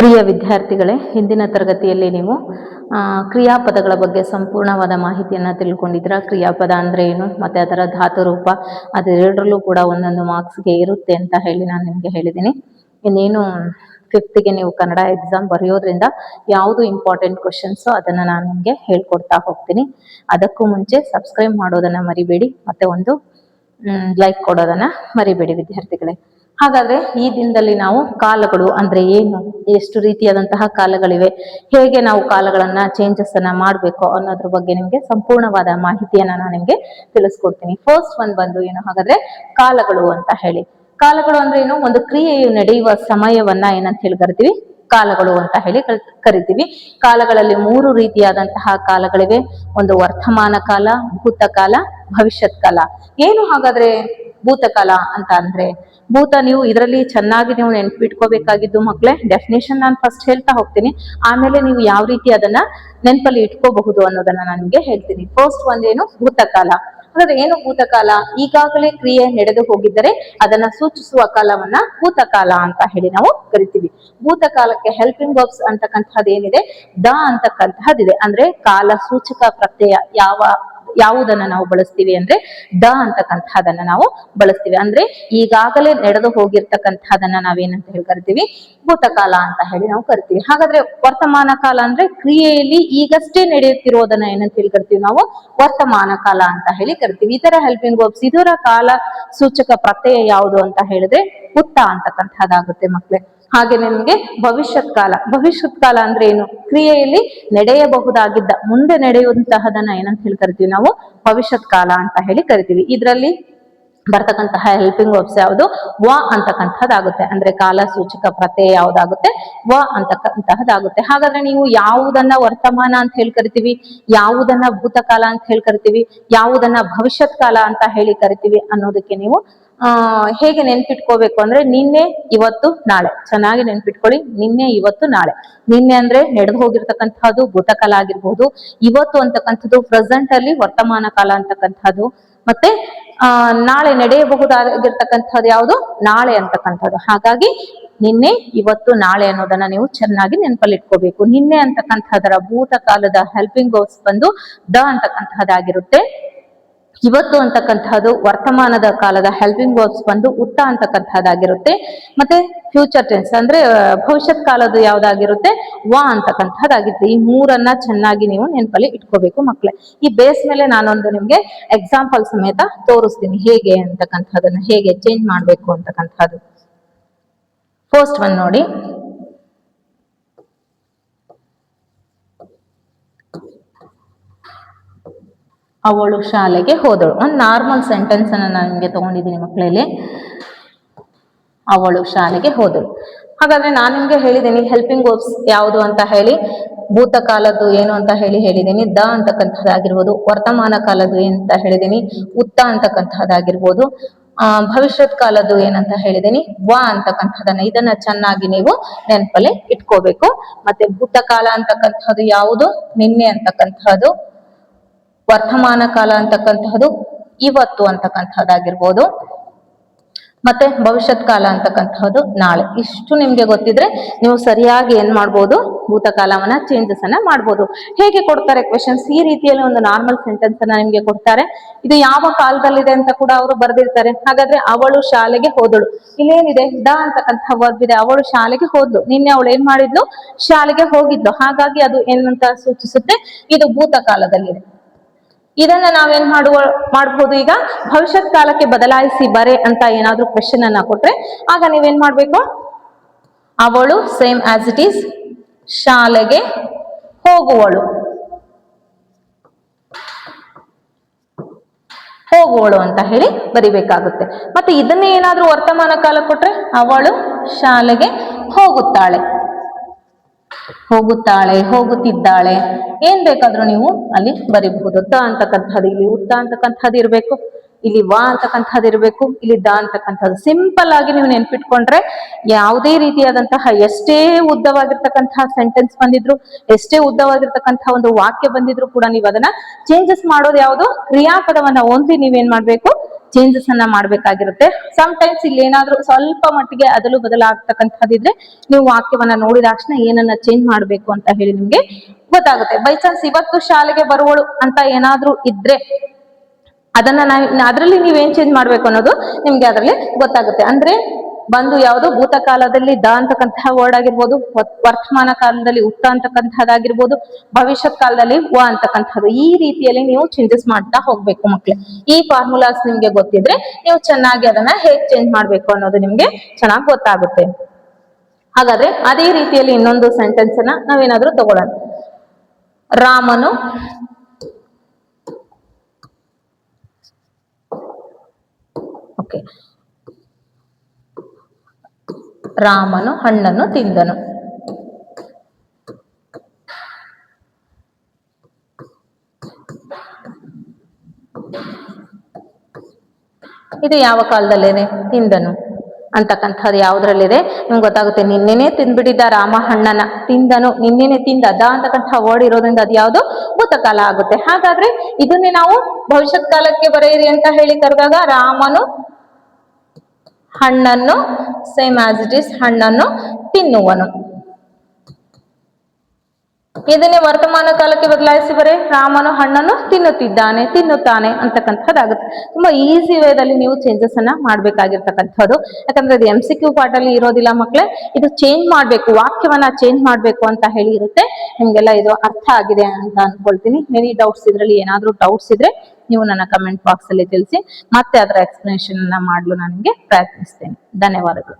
ಪ್ರಿಯ ವಿದ್ಯಾರ್ಥಿಗಳೇ, ಹಿಂದಿನ ತರಗತಿಯಲ್ಲಿ ನೀವು ಕ್ರಿಯಾಪದಗಳ ಬಗ್ಗೆ ಸಂಪೂರ್ಣವಾದ ಮಾಹಿತಿಯನ್ನು ತಿಳ್ಕೊಂಡಿದ್ದೀರಾ. ಕ್ರಿಯಾಪದ ಅಂದ್ರೆ ಏನು, ಮತ್ತೆ ಅದರ ಧಾತು ರೂಪ, ಅದೆರಡರಲ್ಲೂ ಕೂಡ ಒಂದೊಂದು ಮಾರ್ಕ್ಸ್ಗೆ ಇರುತ್ತೆ ಅಂತ ಹೇಳಿ ನಾನು ನಿಮ್ಗೆ ಹೇಳಿದ್ದೀನಿ. ಇನ್ನೇನು ಫಿಫ್ತ್ಗೆ ನೀವು ಕನ್ನಡ ಎಕ್ಸಾಮ್ ಬರೆಯೋದ್ರಿಂದ ಯಾವುದು ಇಂಪಾರ್ಟೆಂಟ್ ಕ್ವಶನ್ಸು ಅದನ್ನ ನಾನು ನಿಮ್ಗೆ ಹೇಳ್ಕೊಡ್ತಾ ಹೋಗ್ತೀನಿ. ಅದಕ್ಕೂ ಮುಂಚೆ ಸಬ್ಸ್ಕ್ರೈಬ್ ಮಾಡೋದನ್ನ ಮರಿಬೇಡಿ, ಮತ್ತೆ ಒಂದು ಲೈಕ್ ಕೊಡೋದನ್ನ ಮರಿಬೇಡಿ ವಿದ್ಯಾರ್ಥಿಗಳೇ. ಹಾಗಾದ್ರೆ ಈ ದಿನದಲ್ಲಿ ನಾವು ಕಾಲಗಳು ಅಂದ್ರೆ ಏನು, ಎಷ್ಟು ರೀತಿಯಾದಂತಹ ಕಾಲಗಳಿವೆ, ಹೇಗೆ ನಾವು ಕಾಲಗಳನ್ನ ಚೇಂಜಸ್ ಅನ್ನ ಮಾಡ್ಬೇಕು ಅನ್ನೋದ್ರ ಬಗ್ಗೆ ನಿಮ್ಗೆ ಸಂಪೂರ್ಣವಾದ ಮಾಹಿತಿಯನ್ನ ನಾನು ನಿಮ್ಗೆ ತಿಳಿಸ್ಕೊಡ್ತೀನಿ. ಫಸ್ಟ್ ಒಂದ್ ಬಂದು ಏನು ಹಾಗಾದ್ರೆ ಕಾಲಗಳು ಅಂತ ಹೇಳಿ. ಕಾಲಗಳು ಅಂದ್ರೆ ಏನು, ಒಂದು ಕ್ರಿಯೆಯು ನಡೆಯುವ ಸಮಯವನ್ನ ಏನಂತ ಹೇಳಿ ಕರಿತೀವಿ, ಕಾಲಗಳು ಅಂತ ಹೇಳಿ ಕರಿತೀವಿ. ಕಾಲಗಳಲ್ಲಿ 3 ರೀತಿಯಾದಂತಹ ಕಾಲಗಳಿವೆ. ಒಂದು ವರ್ತಮಾನ ಕಾಲ, ಭೂತಕಾಲ, ಭವಿಷ್ಯತ್ ಕಾಲ. ಏನು ಹಾಗಾದ್ರೆ ಭೂತಕಾಲ ಅಂತ ಅಂದ್ರೆ, ಭೂತ ನೀವು ಇದರಲ್ಲಿ ಚೆನ್ನಾಗಿ ನೀವು ನೆನ್ಪಿಟ್ಕೋಬೇಕಾಗಿದ್ದು ಮಕ್ಕಳೇ, ಡೆಫಿನೇಷನ್ ನಾನು ಫಸ್ಟ್ ಹೇಳ್ತಾ ಹೋಗ್ತೀನಿ, ಆಮೇಲೆ ನೀವು ಯಾವ ರೀತಿ ಅದನ್ನ ನೆನಪಲ್ಲಿ ಇಟ್ಕೋಬಹುದು ಅನ್ನೋದನ್ನ ನಾನು ನಿಮ್ಗೆ ಹೇಳ್ತೀನಿ. ಫಸ್ಟ್ ಒಂದೇನು ಭೂತಕಾಲ. ಹಾಗಾದ್ರೆ ಏನು ಭೂತಕಾಲ, ಈಗಾಗಲೇ ಕ್ರಿಯೆ ನಡೆದು ಹೋಗಿದ್ದರೆ ಅದನ್ನ ಸೂಚಿಸುವ ಕಾಲವನ್ನ ಭೂತಕಾಲ ಅಂತ ಹೇಳಿ ನಾವು ಕರಿತೀವಿ. ಭೂತಕಾಲಕ್ಕೆ ಹೆಲ್ಪಿಂಗ್ ವರ್ಬ್ಸ್ ಅಂತಕ್ಕಂಥದ್ದು ಏನಿದೆ, ದ ಅಂತಕ್ಕಂತಹದ್ದಿದೆ. ಅಂದ್ರೆ ಕಾಲ ಸೂಚಕ ಪ್ರತ್ಯಯ ಯಾವುದನ್ನ ನಾವು ಬಳಸ್ತೀವಿ ಅಂದ್ರೆ ದ ಅಂತಕ್ಕಂಥದನ್ನ ನಾವು ಬಳಸ್ತೀವಿ. ಅಂದ್ರೆ ಈಗಾಗಲೇ ನಡೆದು ಹೋಗಿರ್ತಕ್ಕಂಥದನ್ನ ನಾವೇನಂತ ಹೇಳಿ ಕರಿತೀವಿ, ಭೂತಕಾಲ ಅಂತ ಹೇಳಿ ನಾವು ಕರಿತೀವಿ. ಹಾಗಾದ್ರೆ ವರ್ತಮಾನ ಕಾಲ ಅಂದ್ರೆ ಕ್ರಿಯೆಯಲ್ಲಿ ಈಗಷ್ಟೇ ನಡೆಯುತ್ತಿರೋದನ್ನ ಏನಂತ ಹೇಳಿ ಕರಿತೀವಿ, ನಾವು ವರ್ತಮಾನ ಕಾಲ ಅಂತ ಹೇಳಿ ಕರಿತೀವಿ. ಇದರ ಹೆಲ್ಪಿಂಗ್ ವರ್ಬ್ಸ್, ಇದರ ಕಾಲ ಸೂಚಕ ಪ್ರತ್ಯಯ ಯಾವುದು ಅಂತ ಹೇಳಿದ್ರೆ ಉತ್ತ ಅಂತಕ್ಕಂಥದ್ದಾಗುತ್ತೆ ಮಕ್ಕಳೇ. ಹಾಗೆ ನಿಮ್ಗೆ ಭವಿಷ್ಯತ್ ಕಾಲ. ಭವಿಷ್ಯತ್ ಕಾಲ ಅಂದ್ರೆ ಏನು, ಕ್ರಿಯೆಯಲ್ಲಿ ನಡೆಯಬಹುದಾಗಿದ್ದ, ಮುಂದೆ ನಡೆಯುವಂತಹದನ್ನ ಏನಂತ ಹೇಳಿ ಕರಿತೀವಿ, ನಾವು ಭವಿಷ್ಯತ್ ಕಾಲ ಅಂತ ಹೇಳಿ ಕರಿತೀವಿ. ಇದರಲ್ಲಿ ಬರ್ತಕ್ಕಂತಹ ಹೆಲ್ಪಿಂಗ್ ವರ್ಬ್ಸ್ ಯಾವುದು, ವ ಅಂತಕ್ಕಂಥದ್ದಾಗುತ್ತೆ. ಅಂದ್ರೆ ಕಾಲ ಸೂಚಕ ಪ್ರತ್ಯಯ ಯಾವ್ದಾಗುತ್ತೆ, ವ ಅಂತಕ್ಕಂತಹದ್ದಾಗುತ್ತೆ. ಹಾಗಾದ್ರೆ ನೀವು ಯಾವುದನ್ನ ವರ್ತಮಾನ ಅಂತ ಹೇಳಿ ಕರಿತೀವಿ, ಯಾವುದನ್ನ ಭೂತಕಾಲ ಅಂತ ಹೇಳಿ ಕರಿತೀವಿ, ಯಾವುದನ್ನ ಭವಿಷ್ಯತ್ ಕಾಲ ಅಂತ ಹೇಳಿ ಕರಿತೀವಿ ಅನ್ನೋದಕ್ಕೆ ನೀವು ಹೇಗೆ ನೆನ್ಪಿಟ್ಕೋಬೇಕು ಅಂದ್ರೆ, ನಿನ್ನೆ ಇವತ್ತು ನಾಳೆ. ಚೆನ್ನಾಗಿ ನೆನ್ಪಿಟ್ಕೊಳ್ಳಿ, ನಿನ್ನೆ ಇವತ್ತು ನಾಳೆ. ನಿನ್ನೆ ಅಂದ್ರೆ ನಡೆದು ಹೋಗಿರ್ತಕ್ಕಂಥದ್ದು ಭೂತಕಾಲ ಆಗಿರ್ಬೋದು, ಇವತ್ತು ಅಂತಕ್ಕಂಥದ್ದು ಪ್ರೆಸೆಂಟ್ ಅಲ್ಲಿ ವರ್ತಮಾನ ಕಾಲ ಅಂತಕ್ಕಂಥದ್ದು, ಮತ್ತೆ ನಾಳೆ ನಡೆಯಬಹುದಾಗಿರ್ತಕ್ಕಂಥದ್ದು ಯಾವುದು, ನಾಳೆ ಅಂತಕ್ಕಂಥದ್ದು. ಹಾಗಾಗಿ ನಿನ್ನೆ ಇವತ್ತು ನಾಳೆ ಅನ್ನೋದನ್ನ ನೀವು ಚೆನ್ನಾಗಿ ನೆನಪಲ್ಲಿ ಇಟ್ಕೋಬೇಕು. ನಿನ್ನೆ ಅಂತಕ್ಕಂಥದರ ಭೂತಕಾಲದ ಹೆಲ್ಪಿಂಗ್ ವರ್ಬ್ಸ್ ಬಂದು ದ ಅಂತಕ್ಕಂಥದ್ದಾಗಿರುತ್ತೆ. ಇವತ್ತು ಅಂತಕ್ಕಂಥದ್ದು ವರ್ತಮಾನದ ಕಾಲದ ಹೆಲ್ಪಿಂಗ್ ವರ್ಬ್ಸ್ ಬಂದು ಉತ್ತ ಅಂತಕ್ಕಂಥದ್ದಾಗಿರುತ್ತೆ. ಮತ್ತೆ ಫ್ಯೂಚರ್ ಟೆನ್ಸ್ ಅಂದ್ರೆ ಭವಿಷ್ಯತ್ ಕಾಲದ ಯಾವ್ದಾಗಿರುತ್ತೆ, ವ ಅಂತಕ್ಕಂಥದ್ದಾಗಿರುತ್ತೆ. ಈ 3 ಚೆನ್ನಾಗಿ ನೀವು ನೆನಪಲ್ಲಿ ಇಟ್ಕೋಬೇಕು ಮಕ್ಕಳೇ. ಈ ಬೇಸ್ ಮೇಲೆ ನಾನೊಂದು ನಿಮ್ಗೆ ಎಕ್ಸಾಂಪಲ್ ಸಮೇತ ತೋರಿಸ್ತೀನಿ, ಹೇಗೆ ಅಂತಕ್ಕಂಥದನ್ನ ಹೇಗೆ ಚೇಂಜ್ ಮಾಡ್ಬೇಕು ಅಂತಕ್ಕಂಥದ್ದು. ಫಸ್ಟ್ ಒನ್ ನೋಡಿ, ಅವಳು ಶಾಲೆಗೆ ಹೋದಳು. ಒಂದು ನಾರ್ಮಲ್ ಸೆಂಟೆನ್ಸ್ ಅನ್ನ ನಾನು ನಿಮಗೆ ತಗೊಂಡಿದ್ದೀನಿ ಮಕ್ಕಳಲ್ಲಿ. ಅವಳು ಶಾಲೆಗೆ ಹೋದಳು. ಹಾಗಾದ್ರೆ ನಾನು ನಿಮ್ಗೆ ಹೇಳಿದ್ದೀನಿ ಹೆಲ್ಪಿಂಗ್ ವರ್ಬ್ಸ್ ಯಾವುದು ಅಂತ ಹೇಳಿ. ಭೂತಕಾಲದ್ದು ಏನು ಅಂತ ಹೇಳಿದ್ದೀನಿ, ದ ಅಂತಕ್ಕಂಥದ್ದಾಗಿರ್ಬೋದು. ವರ್ತಮಾನ ಕಾಲದ್ದು ಏನಂತ ಹೇಳಿದ್ದೀನಿ, ಉತ್ತ ಅಂತಕ್ಕಂಥದ್ದಾಗಿರ್ಬೋದು. ಭವಿಷ್ಯತ್ ಕಾಲದ್ದು ಏನಂತ ಹೇಳಿದ್ದೀನಿ, ವ ಅಂತಕ್ಕಂಥದನ್ನ. ಇದನ್ನ ಚೆನ್ನಾಗಿ ನೀವು ನೆನಪಲ್ಲಿ ಇಟ್ಕೋಬೇಕು. ಮತ್ತೆ ಭೂತಕಾಲ ಅಂತಕ್ಕಂಥದ್ದು ಯಾವುದು, ನಿನ್ನೆ ಅಂತಕ್ಕಂಥದ್ದು. ವರ್ತಮಾನ ಕಾಲ ಅಂತಕ್ಕಂತಹದ್ದು ಇವತ್ತು ಅಂತಕ್ಕಂಥದ್ದಾಗಿರ್ಬೋದು. ಮತ್ತೆ ಭವಿಷ್ಯತ್ ಕಾಲ ಅಂತಕ್ಕಂಥದ್ದು ನಾಳೆ. ಇಷ್ಟು ನಿಮ್ಗೆ ಗೊತ್ತಿದ್ರೆ ನೀವು ಸರಿಯಾಗಿ ಏನ್ ಮಾಡ್ಬೋದು, ಭೂತಕಾಲವನ್ನ ಚೇಂಜಸ್ ಅನ್ನ ಮಾಡ್ಬೋದು. ಹೇಗೆ ಕೊಡ್ತಾರೆ ಕ್ವೆಶನ್ಸ್, ಈ ರೀತಿಯಲ್ಲಿ ಒಂದು ನಾರ್ಮಲ್ ಸೆಂಟೆನ್ಸ್ ಅನ್ನ ನಿಮ್ಗೆ ಕೊಡ್ತಾರೆ. ಇದು ಯಾವ ಕಾಲದಲ್ಲಿದೆ ಅಂತ ಕೂಡ ಅವರು ಬರೆದಿರ್ತಾರೆ. ಹಾಗಾದ್ರೆ ಅವಳು ಶಾಲೆಗೆ ಹೋದಳು, ಇಲ್ಲೇನಿದೆ, ದ ಅಂತಕ್ಕಂಥ ವರ್ಬ್ ಇದೆ. ಅವಳು ಶಾಲೆಗೆ ಹೋದ್ಲು, ನಿನ್ನೆ ಅವಳು ಏನ್ ಮಾಡಿದ್ಲು, ಶಾಲೆಗೆ ಹೋಗಿದ್ಲು. ಹಾಗಾಗಿ ಅದು ಏನಂತ ಸೂಚಿಸುತ್ತೆ, ಇದು ಭೂತಕಾಲದಲ್ಲಿದೆ. ಇದನ್ನ ನಾವೇನ್ ಮಾಡ್ಬೋದು, ಈಗ ಭವಿಷ್ಯತ್ ಕಾಲಕ್ಕೆ ಬದಲಾಯಿಸಿ ಬರೆ ಅಂತ ಏನಾದ್ರೂ ಕ್ವೆಶನ್ ಅನ್ನ ಕೊಟ್ರೆ ಆಗ ನೀವೇನ್ ಮಾಡ್ಬೇಕು, ಅವಳು ಸೇಮ್ ಆಸ್ ಇಟ್ ಈಸ್ ಶಾಲೆಗೆ ಹೋಗುವಳು ಅಂತ ಹೇಳಿ ಬರಿಬೇಕಾಗುತ್ತೆ. ಮತ್ತೆ ಇದನ್ನೇ ಏನಾದ್ರೂ ವರ್ತಮಾನ ಕಾಲ ಕೊಟ್ರೆ ಅವಳು ಶಾಲೆಗೆ ಹೋಗುತ್ತಾಳೆ, ಹೋಗುತ್ತಿದ್ದಾಳೆ, ಏನ್ ಬೇಕಾದ್ರೂ ನೀವು ಅಲ್ಲಿ ಬರಿಬಹುದು. ತ ಅಂತಕ್ಕಂಥದ್ದು ಇಲ್ಲಿ ಉತ್ತ ಅಂತಕ್ಕಂಥದ್ದು ಇರ್ಬೇಕು, ಇಲ್ಲಿ ವ ಅಂತಕ್ಕಂಥದ್ದು ಇರ್ಬೇಕು, ಇಲ್ಲಿ ದ ಅಂತಕ್ಕಂಥದ್ದು. ಸಿಂಪಲ್ ಆಗಿ ನೀವು ನೆನ್ಪಿಟ್ಕೊಂಡ್ರೆ ಯಾವುದೇ ರೀತಿಯಾದಂತಹ ಎಷ್ಟೇ ಉದ್ದವಾಗಿರ್ತಕ್ಕಂತಹ ಸೆಂಟೆನ್ಸ್ ಬಂದಿದ್ರು, ಎಷ್ಟೇ ಉದ್ದವಾಗಿರ್ತಕ್ಕಂತಹ ಒಂದು ವಾಕ್ಯ ಬಂದಿದ್ರು ಕೂಡ ನೀವು ಅದನ್ನ ಚೇಂಜಸ್ ಮಾಡೋದು ಯಾವುದು, ಕ್ರಿಯಾಪದವನ್ನ ಓನ್ಲಿ ನೀವೇನ್ ಮಾಡ್ಬೇಕು, ಚೇಂಜಸ್ ಅನ್ನ ಮಾಡ್ಬೇಕಾಗಿರುತ್ತೆ. ಟೈಮ್ಸ್ ಇಲ್ಲಿ ಏನಾದ್ರೂ ಸ್ವಲ್ಪ ಮಟ್ಟಿಗೆ ಅದಲು ಬದಲಾಗ್ತಕ್ಕಂಥದ್ದಿದ್ರೆ ನೀವು ವಾಕ್ಯವನ್ನ ನೋಡಿದ ತಕ್ಷಣ ಏನನ್ನ ಚೇಂಜ್ ಮಾಡ್ಬೇಕು ಅಂತ ಹೇಳಿ ನಿಮ್ಗೆ ಗೊತ್ತಾಗುತ್ತೆ. ಬೈ ಚಾನ್ಸ್ ಇವತ್ತು ಶಾಲೆಗೆ ಬರುವಳು ಅಂತ ಏನಾದ್ರೂ ಇದ್ರೆ ಅದನ್ನ ಅದರಲ್ಲಿ ನೀವೇನ್ ಚೇಂಜ್ ಮಾಡ್ಬೇಕು ಅನ್ನೋದು ನಿಮ್ಗೆ ಅದರಲ್ಲಿ ಗೊತ್ತಾಗುತ್ತೆ. ಅಂದ್ರೆ ಬಂದು ಯಾವುದು ಭೂತಕಾಲದಲ್ಲಿ ದ ಅಂತಕ್ಕಂತಹ ವರ್ಡ್ ಆಗಿರ್ಬೋದು, ವರ್ತಮಾನ ಕಾಲದಲ್ಲಿ ಉತ್ತ ಅಂತಕ್ಕಂಥದ್ದಾಗಿರ್ಬೋದು, ಭವಿಷ್ಯತ್ ಕಾಲದಲ್ಲಿ ವ ಅಂತಕ್ಕಂಥದ್ದು, ಈ ರೀತಿಯಲ್ಲಿ ನೀವು ಚೇಂಜಸ್ ಮಾಡ್ತಾ ಹೋಗ್ಬೇಕು ಮಕ್ಳು. ಈ ಫಾರ್ಮುಲಾಸ್ ನಿಮ್ಗೆ ಗೊತ್ತಿದ್ರೆ ನೀವು ಚೆನ್ನಾಗಿ ಅದನ್ನ ಹೇಗ್ ಚೇಂಜ್ ಮಾಡ್ಬೇಕು ಅನ್ನೋದು ನಿಮ್ಗೆ ಚೆನ್ನಾಗಿ ಗೊತ್ತಾಗುತ್ತೆ. ಹಾಗಾದ್ರೆ ಅದೇ ರೀತಿಯಲ್ಲಿ ಇನ್ನೊಂದು ಸೆಂಟೆನ್ಸ್ ಅನ್ನ ನಾವೇನಾದ್ರೂ ತಗೊಳ್ಳೋಣ. ರಾಮನು ರಾಮನು ಹಣ್ಣನ್ನು ತಿಂದನು. ಇದು ಯಾವ ಕಾಲದಲ್ಲಿದೆ? ತಿಂದನು ಅಂತಕ್ಕಂಥದ್ದು ಯಾವ್ದ್ರಲ್ಲಿದೆ ನಿಮ್ಗೆ ಗೊತ್ತಾಗುತ್ತೆ. ನಿನ್ನೆನೆ ತಿಂದ್ಬಿಟ್ಟಿದ್ದ ರಾಮ ಹಣ್ಣನ, ತಿಂದನು ನಿನ್ನೆನೆ ತಿಂದ, ದ ಅಂತಕ್ಕಂಥ ವರ್ಡ್ ಇರೋದ್ರಿಂದ ಅದು ಯಾವುದು ಭೂತಕಾಲ ಆಗುತ್ತೆ. ಹಾಗಾದ್ರೆ ಇದನ್ನೇ ನಾವು ಭವಿಷ್ಯತ್ ಕಾಲಕ್ಕೆ ಬರೆಯಿರಿ ಅಂತ ಹೇಳಿ ಕರೆದಾಗ ರಾಮನು ಹಣ್ಣನ್ನು, ಸೇಮ್ ಆಸ್ ಇಟ್ ಇಸ್, ಹಣ್ಣನ್ನು ತಿನ್ನುವನು. ಇದನ್ನೇ ವರ್ತಮಾನ ಕಾಲಕ್ಕೆ ಬದಲಾಯಿಸಿ ಬರೆ ರಾಮನು ಹಣ್ಣನ್ನು ತಿನ್ನುತ್ತಿದ್ದಾನೆ, ತಿನ್ನುತ್ತಾನೆ ಅಂತಕ್ಕಂಥದ್ದಾಗುತ್ತೆ. ತುಂಬಾ ಈಸಿ ವೇದಲ್ಲಿ ನೀವು ಚೇಂಜಸ್ ಅನ್ನ ಮಾಡ್ಬೇಕಾಗಿರ್ತಕ್ಕಂಥದ್ದು. ಯಾಕಂದ್ರೆ ಅದು MCQ ಪಾರ್ಟ್ ಅಲ್ಲಿ ಇರೋದಿಲ್ಲ ಮಕ್ಕಳೇ. ಇದು ಚೇಂಜ್ ಮಾಡ್ಬೇಕು, ವಾಕ್ಯವನ್ನ ಚೇಂಜ್ ಮಾಡ್ಬೇಕು ಅಂತ ಹೇಳಿ ಇರುತ್ತೆ. ನಿಮ್ಗೆಲ್ಲ ಇದು ಅರ್ಥ ಆಗಿದೆ ಅಂತ ಅನ್ಕೊಳ್ತೀನಿ. ಎನಿ ಡೌಟ್ಸ್, ಇದ್ರಲ್ಲಿ ಏನಾದ್ರೂ ಡೌಟ್ಸ್ ಇದ್ರೆ ನೀವು ನನ್ನ ಕಮೆಂಟ್ ಬಾಕ್ಸ್ ಅಲ್ಲಿ ತಿಳಿಸಿ, ಮತ್ತೆ ಅದರ ಎಕ್ಸ್ಪ್ಲನೇಷನ್ ಅನ್ನ ಮಾಡಲು ನಾನು ನಿಮಗೆ ಪ್ರಯತ್ನಿಸ್ತೇನೆ. ಧನ್ಯವಾದಗಳು.